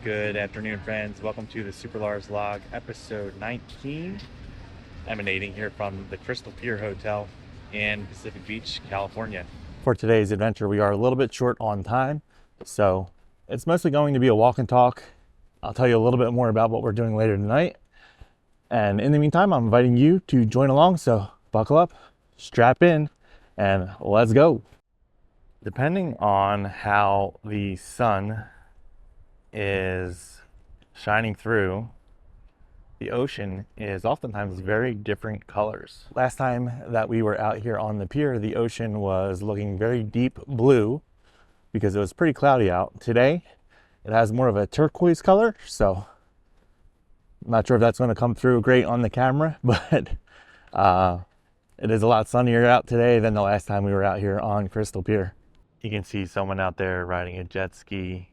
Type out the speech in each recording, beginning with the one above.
Good afternoon, friends. Welcome to the SuperLarz vlog, episode 19. Emanating here from the Crystal Pier Hotel in Pacific Beach, California. For today's adventure, we are a little bit short on time, so it's mostly going to be a walk and talk. I'll tell you a little bit more about what we're doing later tonight. And in the meantime, I'm inviting you to join along, so buckle up, strap in, and let's go. Depending on how the sun is shining through, the ocean is oftentimes very different colors. Last time that we were out here on the pier, the ocean was looking very deep blue because it was pretty cloudy out. Today, it has more of a turquoise color, so I'm not sure if that's going to come through great on the camera, but it is a lot sunnier out today than the last time we were out here on Crystal Pier. You can see someone out there riding a jet ski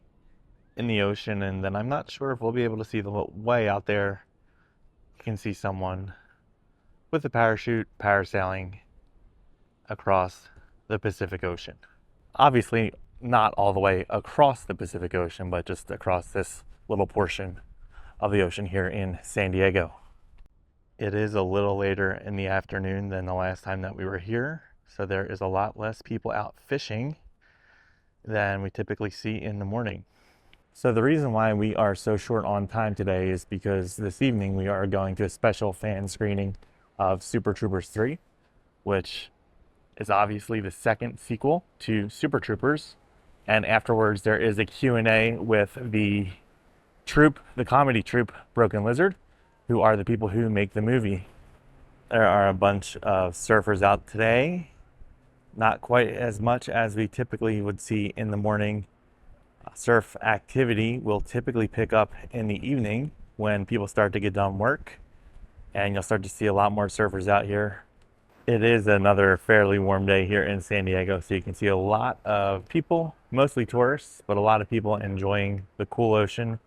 in the ocean, and then I'm not sure if we'll be able to see the way out there. You can see someone with a parachute parasailing across the Pacific Ocean. Obviously not all the way across the Pacific Ocean, but just across this little portion of the ocean here in San Diego. It is a little later in the afternoon than the last time that we were here, so there is a lot less people out fishing than we typically see in the morning. So the reason why we are so short on time today is because this evening we are going to a special fan screening of Super Troopers 3, which is obviously the second sequel to Super Troopers. And afterwards there is a Q&A with the troupe, the comedy troupe Broken Lizard, who are the people who make the movie. There are a bunch of surfers out today, not quite as much as we typically would see in the morning. Surf activity will typically pick up in the evening when people start to get done work, and you'll start to see a lot more surfers out here. It is another fairly warm day here in San Diego, so you can see a lot of people, mostly tourists, but a lot of people enjoying the cool ocean,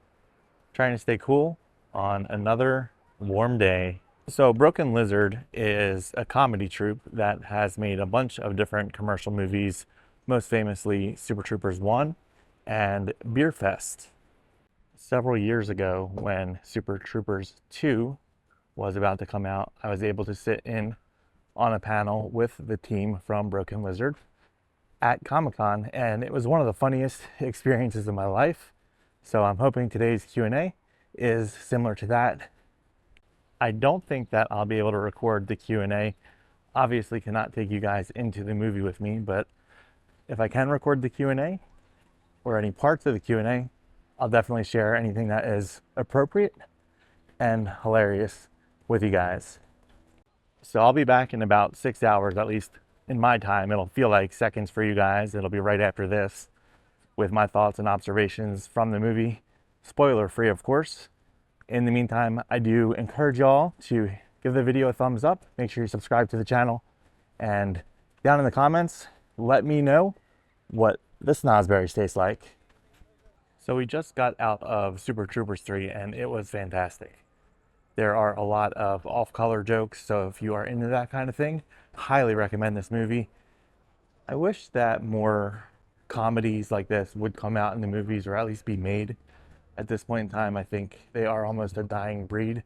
trying to stay cool on another warm day. So Broken Lizard is a comedy troupe that has made a bunch of different commercial movies, most famously Super Troopers 1 and Beer Fest. Several years ago, when Super Troopers 2 was about to come out, I was able to sit in on a panel with the team from Broken Lizard at Comic-Con, and it was one of the funniest experiences of my life. So I'm hoping today's Q&A is similar to that. I don't think that I'll be able to record the Q&A. Obviously cannot take you guys into the movie with me, but if I can record the Q&A, or any parts of the Q&A, I'll definitely share anything that is appropriate and hilarious with you guys. So I'll be back in about 6 hours, at least in my time. It'll feel like seconds for you guys. It'll be right after this with my thoughts and observations from the movie. Spoiler free, of course. In the meantime, I do encourage y'all to give the video a thumbs up. Make sure you subscribe to the channel. And down in the comments, let me know what this Nosberries tastes like. So we just got out of Super Troopers 3 and it was fantastic. There are a lot of off-color jokes, so if you are into that kind of thing, highly recommend this movie. I wish that more comedies like this would come out in the movies, or at least be made. At this point in time, I think they are almost a dying breed.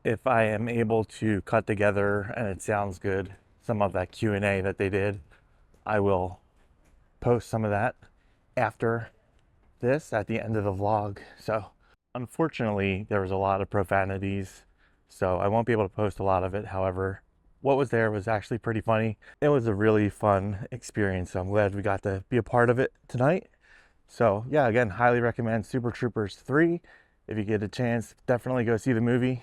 If I am able to cut together, and it sounds good, some of that Q&A that they did, I will post some of that after this at the end of the vlog. So unfortunately there was a lot of profanities, so I won't be able to post a lot of it. However, what was there was actually pretty funny. It was a really fun experience, so I'm glad we got to be a part of it tonight. So yeah, again, highly recommend Super Troopers 3. If you get a chance, definitely go see the movie.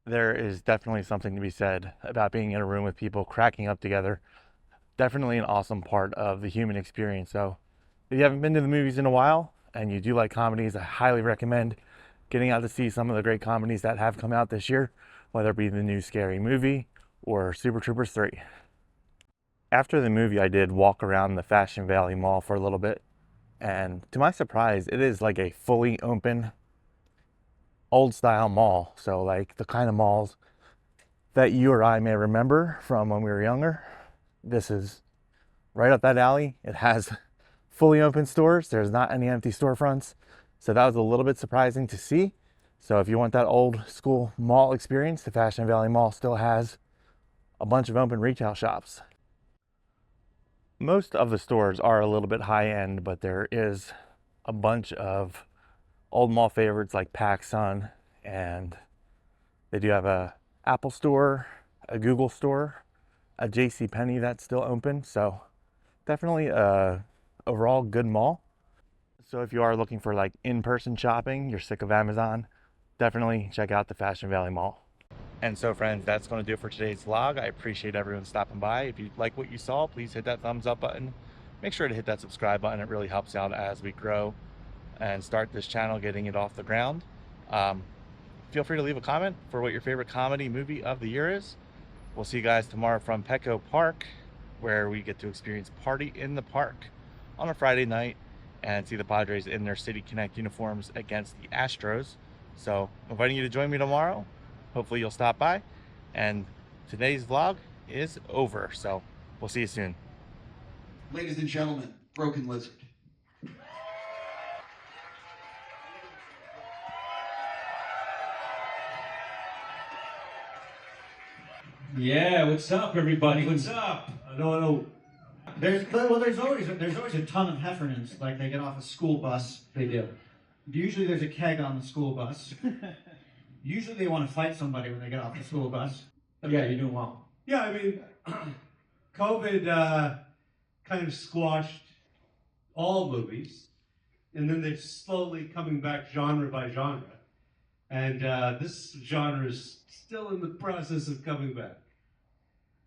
There is definitely something to be said about being in a room with people cracking up together. Definitely an awesome part of the human experience. So if you haven't been to the movies in a while and you do like comedies, I highly recommend getting out to see some of the great comedies that have come out this year, whether it be the new Scary Movie or Super Troopers 3. After the movie, I did walk around the Fashion Valley Mall for a little bit, and to my surprise, it is like a fully open old style mall. So like the kind of malls that you or I may remember from when we were younger. This is right up that alley. It has fully open stores. There's not any empty storefronts. So that was a little bit surprising to see. So if you want that old school mall experience, the Fashion Valley Mall still has a bunch of open retail shops. Most of the stores are a little bit high end, but there is a bunch of old mall favorites like PacSun, and they do have a Apple store, a Google store, a JCPenney that's still open. So definitely a overall good mall. So if you are looking for like in-person shopping, you're sick of Amazon, definitely check out the Fashion Valley Mall. And so friends, that's going to do it for today's vlog. I appreciate everyone stopping by. If you like what you saw, please hit that thumbs up button. Make sure to hit that subscribe button. It really helps out as we grow and start this channel, getting it off the ground. Feel free to leave a comment for what your favorite comedy movie of the year is. We'll see you guys tomorrow from Petco Park, where we get to experience Party in the Park on a Friday night and see the Padres in their City Connect uniforms against the Astros. So inviting you to join me tomorrow. Hopefully you'll stop by. And today's vlog is over, so we'll see you soon. Ladies and gentlemen, Broken Lizard. Yeah, what's up, everybody? What's up? I know. There's always a ton of Heffernans, like they get off a school bus. They do. Usually there's a keg on the school bus. Usually they want to fight somebody when they get off the school bus. Yeah, you're doing well. Yeah, I mean, COVID kind of squashed all movies, and then they're slowly coming back genre by genre. And this genre is still in the process of coming back.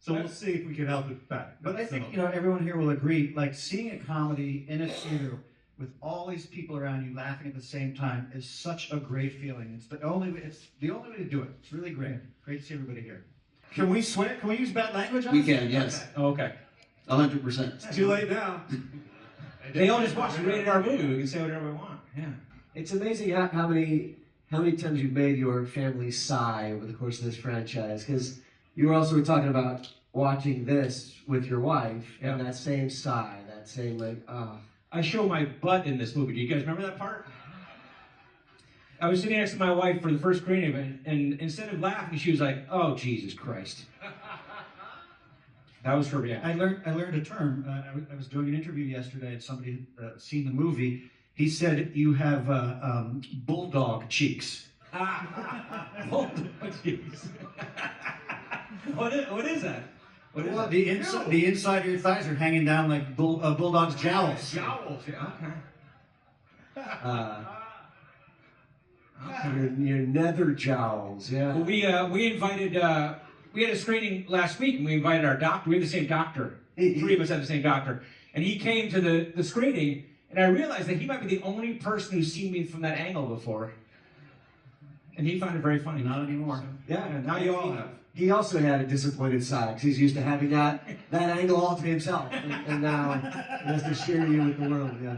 So we'll see if we can help it back. But I think, everyone here will agree, like seeing a comedy in a theater with all these people around you laughing at the same time is such a great feeling. It's the only way to do it. It's really great. Great to see everybody here. Can we swear? Can we use bad language on We this? can, yes. Okay. 100%. It's too late now. They all just watched a rated R movie. We can say whatever we want. Yeah. It's amazing how many times you've made your family sigh over the course of this franchise, because you were also talking about watching this with your wife and that same sigh, that same I show my butt in this movie. Do you guys remember that part? I was sitting next to my wife for the first screening of it, and instead of laughing, she was like, "Oh, Jesus Christ." That was her reaction. I learned a term. I was doing an interview yesterday, and somebody had seen the movie. He said you have bulldog cheeks. Bulldog cheeks. What is that? What is that? The inside of your thighs are hanging down like bulldog's jowls. Jowls, yeah. your nether jowls, yeah. Well, we invited, we had a screening last week, and we invited our doctor. We have the same doctor. Three of us have the same doctor. And he came to the screening, and I realized that he might be the only person who's seen me from that angle before. And he found it very funny. Not anymore. Yeah, now you all have. He also had a disappointed sigh, because he's used to having that angle all to himself, and now he has to share you with the world, yeah.